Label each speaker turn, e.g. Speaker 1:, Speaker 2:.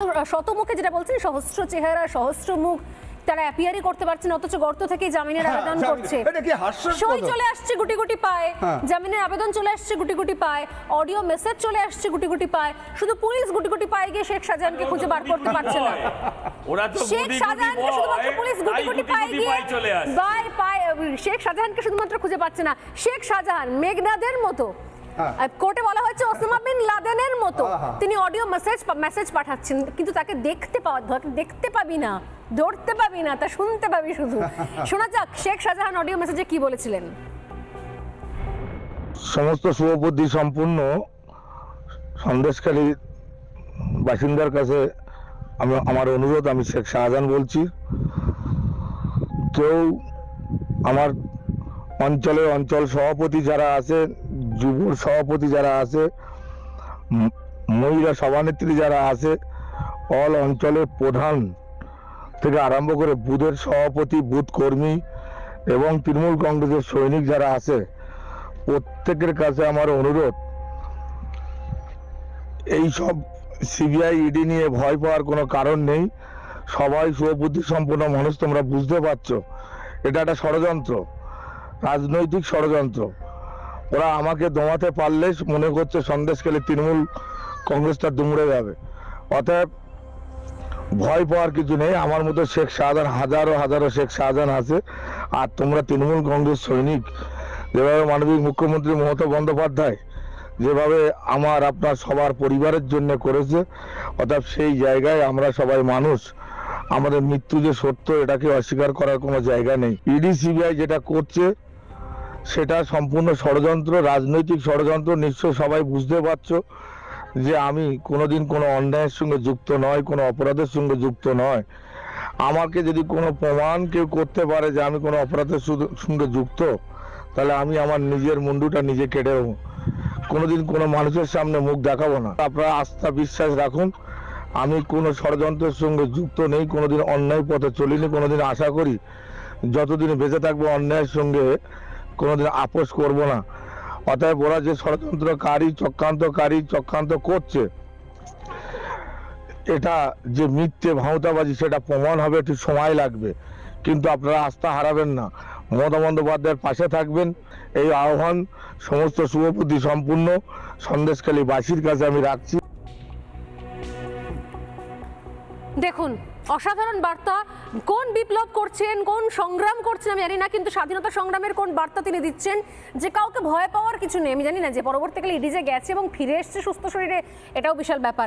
Speaker 1: শতমুখে যেটা বলছেন সহস্র চেহারা সহস্র মুখ তারা অ্যাপিয়ারই করতে পারছেন অথচ গর্ত থেকে জামিনের আবেদন করছে। সই চলে আসছে গুটি গুটি পায়, জামিনের আবেদন চলে আসছে গুটি গুটি পায়, অডিও মেসেজ চলে আসছে গুটি গুটি পায়, শুধু পুলিশ গুটি গুটি পায় গিয়ে শেখ শাহজাহানকে খুঁজে বার করতে পারছে না। শেখ শাহজাহানকে শুধুমাত্র পুলিশ গুটি গুটি পায় গিয়ে শেখ শাহজাহানকে শুধুমাত্র খুঁজে পাচ্ছে না। শেখ শাহজাহান মেঘনাদের মতো কোর্টে বলা হয়েছে ওসামা বিন লাদেনের মতো তিনি অডিও মেসেজ পাঠাচ্ছেন, কিন্তু তাকে দেখতে পাবি না, ধরতে পাবি না, তা শুনতে পাবি শুধু। শোনা যাক শেখ শাহজাহান অডিও মেসেজে কি বলেছিলেন।
Speaker 2: সমস্ত শুভবুদ্ধি সম্পূর্ণ সন্দেশখালী বাসিন্দার কাছে আমার অনুরোধ, আমি শেখ শাহজাহান বলছি, কেউ আমার অঞ্চল সভাপতি যারা আছে, যুব সভাপতি যারা আছে, মহিলা সভানেত্রী যারা আছে, অল অঞ্চলের প্রধান থেকে আরম্ভ করে বুথের সভাপতি, বুথ কর্মী এবং তৃণমূল কংগ্রেসের সৈনিক যারা আছে, প্রত্যেকের কাছে আমার অনুরোধ, এই সব সিবিআই ইডি নিয়ে ভয় পাওয়ার কোনো কারণ নেই। সবাই শুভবুদ্ধি সম্পন্ন মানুষ, তোমরা বুঝতে পারছো এটা একটা ষড়যন্ত্র, রাজনৈতিক ষড়যন্ত্র। ওরা আমাকে দমাতে পারলে মনে করছে সন্দেশখালী তৃণমূল কংগ্রেসটা দুমড়ে যাবে। অতএব ভয় পাওয়ার কিছু নেই। আমার মতো শেখ শাহজাহান হাজারো হাজারো শেখ শাহজাহান আছে। আর তোমরা তৃণমূল কংগ্রেস সৈনিক, যেভাবে মাননীয় মুখ্যমন্ত্রী মমতা বন্দ্যোপাধ্যায় যেভাবে আমার আপনার সবার পরিবারের জন্য করেছে, অর্থাৎ সেই জায়গায় আমরা সবাই মানুষ, আমাদের মৃত্যু যে সত্য এটাকে অস্বীকার করার কোনো জায়গা নেই। ইডি সিবিআই যেটা করছে সেটা সম্পূর্ণ ষড়যন্ত্র, রাজনৈতিক ষড়যন্ত্র। নিশ্চয় সবাই বুঝতে পারছো যে আমি কোনোদিন কোনো অন্যায়ের সঙ্গে যুক্ত নয়, কোনো অপরাধের সঙ্গে যুক্ত নয়। আমাকে যদি কোনো প্রমাণ কেউ করতে পারে যে আমি কোনো অপরাধের সঙ্গে যুক্ত, তাহলে আমি আমার নিজের মুন্ডুটা নিজে কেটে দেবো। কোনোদিন কোনো মানুষের সামনে মুখ দেখাবো না। আপনারা আস্থা বিশ্বাস রাখুন, আমি কোনো ষড়যন্ত্রের সঙ্গে যুক্ত নেই, কোনোদিন অন্যায় পথে চলিনি, কোনোদিন আশা করি যতদিন বেঁচে থাকবো অন্যায়ের সঙ্গে কোনোদিন আপোষ করব না। অতএব ওরা যে ষড়যন্ত্রকারী চক্রান্ত করছে, এটা যে মিথ্যে ভাঁওতাবাজি সেটা প্রমাণ হবে, একটু সময় লাগবে, কিন্তু আপনারা আস্থা হারাবেন না, মমতা বন্দ্যোপাধ্যায়ের পাশে থাকবেন। এই আহ্বান সমস্ত শুভবুদ্ধি সম্পূর্ণ সন্দেশখালী বাসীর কাছে আমি রাখছি।
Speaker 1: দেখুন অসাধারণ বার্তা, কোন বিপ্লব করছেন, কোন সংগ্রাম করছেন আমি জানি না, কিন্তু স্বাধীনতা সংগ্রামের কোন বার্তা তিনি দিচ্ছেন যে কাউকে ভয় পাওয়ার কিছু নেই। আমি জানি না যে পরবর্তীকালে ইডি যে গেছে এবং ফিরে এসছে সুস্থ শরীরে, এটাও বিশাল ব্যাপার।